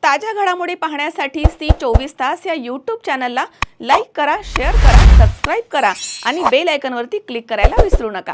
ताज्या घडामोडी पाहण्यासाठी सी 24 तास या यूट्यूब चॅनलला लाईक करा, शेअर करा, सबस्क्राईब करा आणि बेल आयकॉनवरती क्लिक करायला विसरू नका।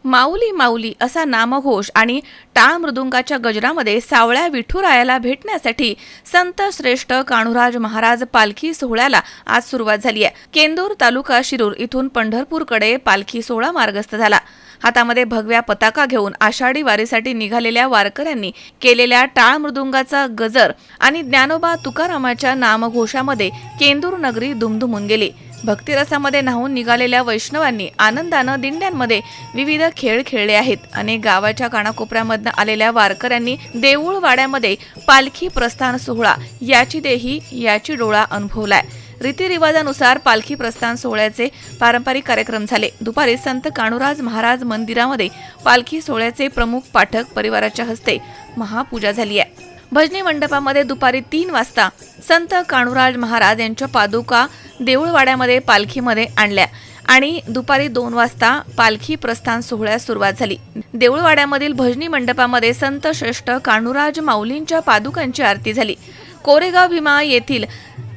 माऊली माऊली असा नामघोष आणि टाळ मृदुंगाच्या गजरामध्ये सावळ्या विठुरायाला भेटण्यासाठी संत श्रेष्ठ कान्होराज महाराज पालखी सोहळ्याला आज सुरुवात झाली आहे। केंदूर तालुका शिरूर इथून पंढरपूरकडे पालखी सोहळा मार्गस्थ झाला। हातामध्ये भगव्या पताका घेऊन आषाढी वारीसाठी निघालेल्या वारकऱ्यांनी केलेल्या टाळ मृदुंगाचा गजर आणि ज्ञानोबा तुकारामाच्या नामघोषामध्ये केंदूर नगरी दुमदुमून गेली। भक्तिरसामध्ये न्हावून निघालेल्या वैष्णवांनी आनंदानं दिंड्यांमध्ये विविध खेळ खेळले आहेत। अनेक गावाच्या कानाकोपऱ्यामधून आलेल्या वारकऱ्यांनी देऊळवाड्यामध्ये पालखी प्रस्थान सोहळा याची देही याची डोळा अनुभवलाय। रीतिरिवाजानुसार पालखी प्रस्थान सोहळ्याचे पारंपरिक कार्यक्रम झाले। दुपारी संत कान्होराज महाराज मंदिरामध्ये पालखी सोहळ्याचे प्रमुख पाठक परिवाराच्या हस्ते महापूजा झाली आहे। भजनी मंडपामध्ये दुपारी 3 वाजता संत कान्होराज महाराज यांच्या पादुका देऊळवाड्यामध्ये पालखीमध्ये आणल्या आणि दुपारी 2 वाजता पालखी प्रस्थान सोहळ्यास सुरुवात झाली। देऊळवाड्यामधील भजनी मंडपामध्ये संत श्रेष्ठ कान्होराज माऊलींच्या पादुकांची आरती झाली। कोरेगाव भीमा येथील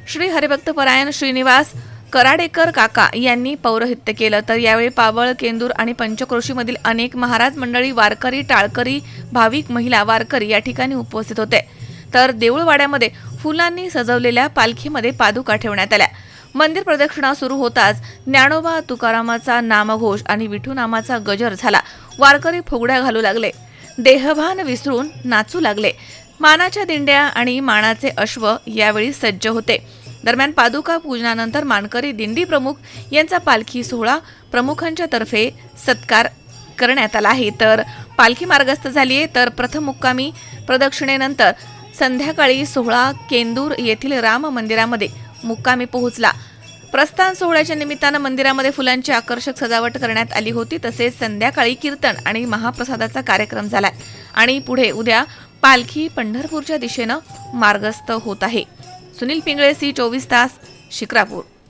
श्री हरिभक्तपरायण श्रीनिवास कराडेकर काका यांनी पौरोहित्य केलं। तर यावेळी पावळ, केंदूर आणि पंचक्रोशीमधील अनेक महाराज मंडळी, वारकरी, टाळकरी, भाविक, महिला वारकरी या ठिकाणी उपस्थित होते। तर देऊळवाड्यामध्ये फुलांनी सजवलेल्या पालखीमध्ये पादुका ठेवण्यात आल्या। मंदिर प्रदक्षिणा सुरू होताच ज्ञानोबा तुकारामाचा नामघोष आणि विठू नामाचा गजर झाला। वारकरी फुगड्या घालू लागले, देहभान विसरून नाचू लागले। मानाच्या दिंड्या आणि मानाचे अश्व यावेळी सज्ज होते। दरम्यान पादुका पूजनानंतर मानकरी दिंडी प्रमुख यांचा पालखी सोहळा प्रमुखांच्या तर्फे सत्कार करण्यात आला आहे। तर पालखी मार्गस्थ झाली आहे। तर प्रथम मुक्कामी प्रदक्षिणेनंतर संध्याकाळी सोहळा केंदूर येथील राम मंदिरामध्ये मुक्कामी पोहोचला। प्रस्थान सोहळ्याच्या निमित्तानं मंदिरामध्ये फुलांची आकर्षक सजावट करण्यात आली होती। तसेच संध्याकाळी कीर्तन आणि महाप्रसादाचा कार्यक्रम झाला आणि पुढे उद्या पालखी पंढरपूरच्या दिशेनं मार्गस्थ होत आहे। सुनील पिंगळे, सी 24 तास, शिक्रापूर।